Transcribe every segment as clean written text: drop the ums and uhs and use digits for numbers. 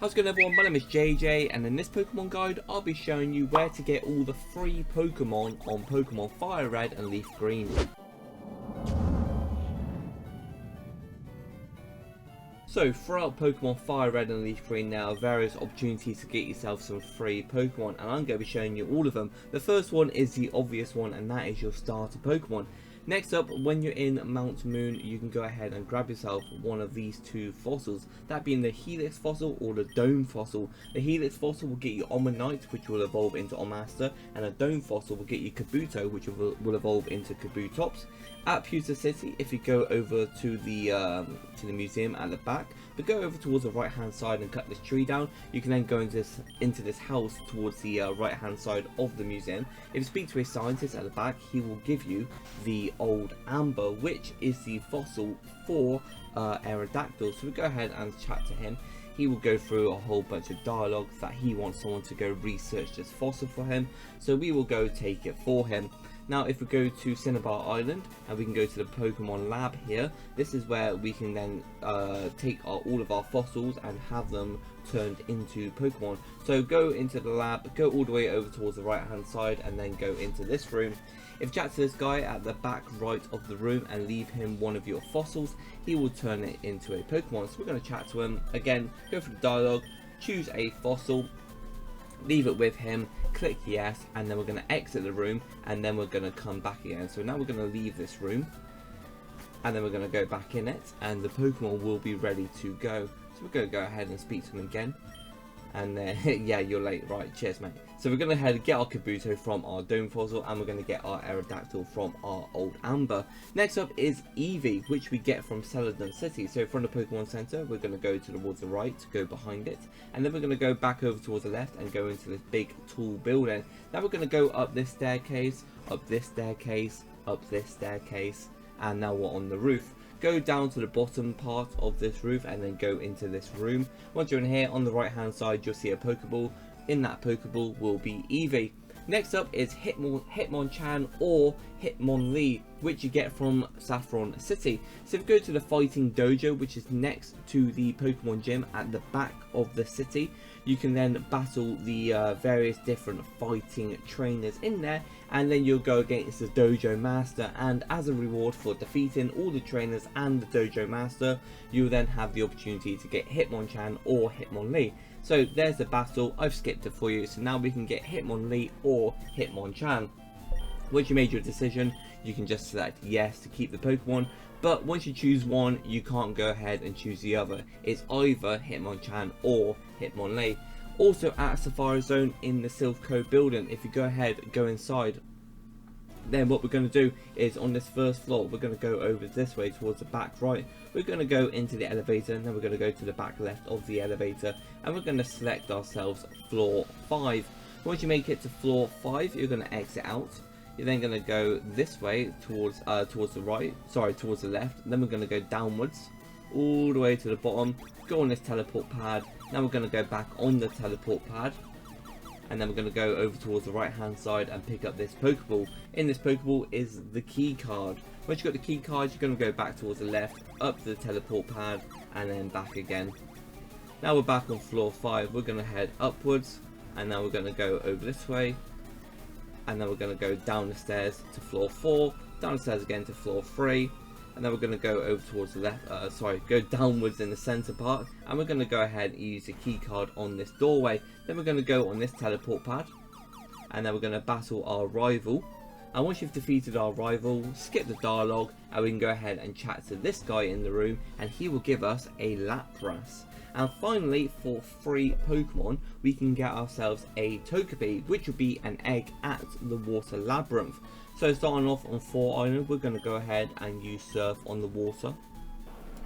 How's it going everyone, my name is JJ and in this Pokemon guide I'll be showing you where to get all the free Pokemon on Pokemon Fire Red and Leaf Green. So throughout Pokemon Fire Red and Leaf Green there are various opportunities to get yourself some free Pokemon and I'm going to be showing you all of them. The first one is the obvious one and that is your starter Pokemon. Next up, when you're in Mount Moon, you can go ahead and grab yourself one of these two fossils, that being the Helix fossil or the Dome fossil. The Helix fossil will get you Omanyte, which will evolve into Omastar, and a Dome fossil will get you Kabuto, which will evolve into Kabutops. At Pewter City, if you go over to the museum at the back, but go over towards the right hand side and cut this tree down, you can then go into this house towards the right hand side of the museum. If you speak to a scientist at the back, he will give you the old amber, which is the fossil for aerodactyl. So we go ahead and chat to him. He will go through a whole bunch of dialogue that he wants someone to go research this fossil for him, so we will go take it for him. Now if we go to Cinnabar Island and we can go to the Pokemon lab here, this is where we can then take all of our fossils and have them turned into Pokemon. So go into the lab, go all the way over towards the right hand side and then go into this room. If you chat to this guy at the back right of the room and leave him one of your fossils, he will turn it into a Pokemon. So we're going to chat to him again, go through the dialogue, choose a fossil, leave it with him, click yes, and then we're going to exit the room and then we're going to come back again. So now we're going to leave this room and then we're going to go back in it and the Pokemon will be ready to go. So we're going to go ahead and speak to him again. And yeah, you're late, right, cheers mate. So we're going to head get our Kabuto from our Dome fossil and we're going to get our Aerodactyl from our old amber. Next up is Eevee, which we get from Celadon City. So from the Pokemon Center we're going to go towards the right, go behind it, and then we're going to go back over towards the left and go into this big tall building. Now we're going to go up this staircase, up this staircase, up this staircase, and now we're on the roof. Go down to the bottom part of this roof and then go into this room. Once you're in here, on the right hand side you'll see a Pokeball. In that Pokeball will be Eevee. Next up is hitmonchan or hitmonlee, which you get from Saffron City. So if you go to the fighting dojo, which is next to the Pokemon gym at the back of the city, you can then battle the various different fighting trainers in there, and then you'll go against the dojo master, and as a reward for defeating all the trainers and the dojo master, you'll then have the opportunity to get hitmonchan or hitmonlee. So there's the battle, I've skipped it for you, so now we can get hitmonlee or hitmonchan. Once you made your decision, you can just select yes to keep the Pokemon, but once you choose one, you can't go ahead and choose the other. It's either hitmonchan or hitmonlee. Also at Safari Zone in the Silph Co building, if you go ahead, go inside, then what we're going to do is on this first floor, we're going to go over this way towards the back right. We're going to go into the elevator and then we're going to go to the back left of the elevator and we're going to select ourselves floor 5. Once you make it to floor 5, you're going to exit out. You're then going to go this way towards the right, sorry, towards the left. Then we're going to go downwards all the way to the bottom, go on this teleport pad. Now we're going to go back on the teleport pad. And then we're going to go over towards the right hand side and pick up this Pokeball. In this Pokeball is the key card. Once you've got the key card, you're going to go back towards the left, up to the teleport pad, and then back again. Now we're back on floor 5, we're going to head upwards, and now we're going to go over this way, and then we're going to go down the stairs to floor 4, down the stairs again to floor 3, and then we're going to go over towards the left, go downwards in the center part, and we're going to go ahead and use the key card on this doorway. Then we're going to go on this teleport pad, and then we're going to battle our rival. And once you've defeated our rival, skip the dialogue, and we can go ahead and chat to this guy in the room, and he will give us a Lapras. And finally, for free Pokemon, we can get ourselves a Togepi, which will be an egg at the water labyrinth. So starting off on 4 Island, we're going to go ahead and use Surf on the water.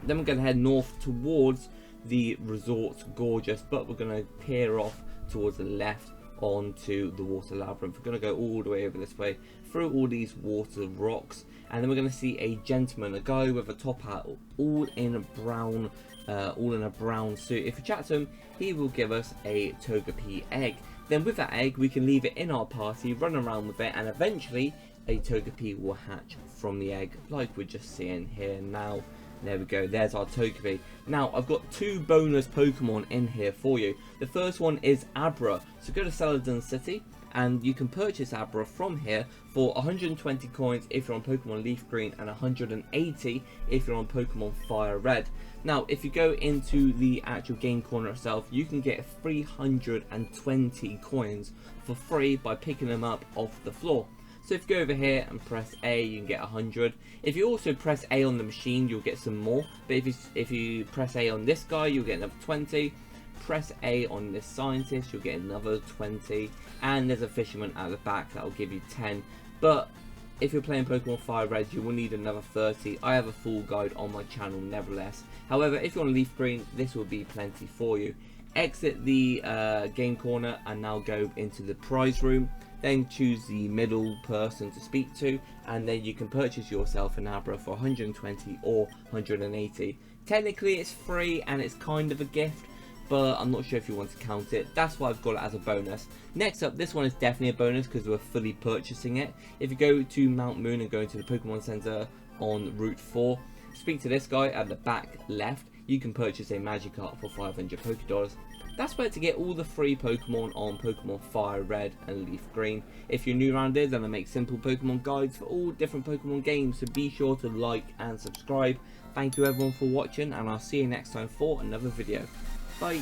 Then we're going to head north towards the Resort Gorgeous, but we're going to peer off towards the left onto the water labyrinth. We're going to go all the way over this way through all these water rocks, and then we're going to see a gentleman, a guy with a top hat, all in a brown suit. If we chat to him, he will give us a Togepi Egg. Then with that egg, we can leave it in our party, run around with it, and eventually a Togepi will hatch from the egg, like we're just seeing here now. There we go, there's our Togepi. Now, I've got 2 bonus Pokemon in here for you. The first one is Abra. So go to Celadon City, and you can purchase Abra from here for 120 coins if you're on Pokemon Leaf Green, and 180 if you're on Pokemon Fire Red. Now, if you go into the actual game corner itself, you can get 320 coins for free by picking them up off the floor. So if you go over here and press A, you can get 100. If you also press A on the machine, you'll get some more. But if you press A on this guy, you'll get another 20. Press A on this scientist, you'll get another 20. And there's a fisherman at the back that will give you 10. But if you're playing Pokemon Fire Red, you will need another 30. I have a full guide on my channel nevertheless. However, if you're on Leaf Green, this will be plenty for you. Exit the game corner and now go into the prize room. Then choose the middle person to speak to, and then you can purchase yourself an Abra for 120 or 180. Technically it's free and it's kind of a gift, but I'm not sure if you want to count it. That's why I've got it as a bonus. Next up, this one is definitely a bonus because we're fully purchasing it. If you go to Mount Moon and go into the Pokemon Center on Route 4, speak to this guy at the back left, you can purchase a Magikarp for 500 Pokédollars. That's where to get all the free Pokemon on Pokemon Fire Red and Leaf Green. If you're new around here, then I make simple Pokemon guides for all different Pokemon games, so be sure to like and subscribe. Thank you everyone for watching, and I'll see you next time for another video. Bye.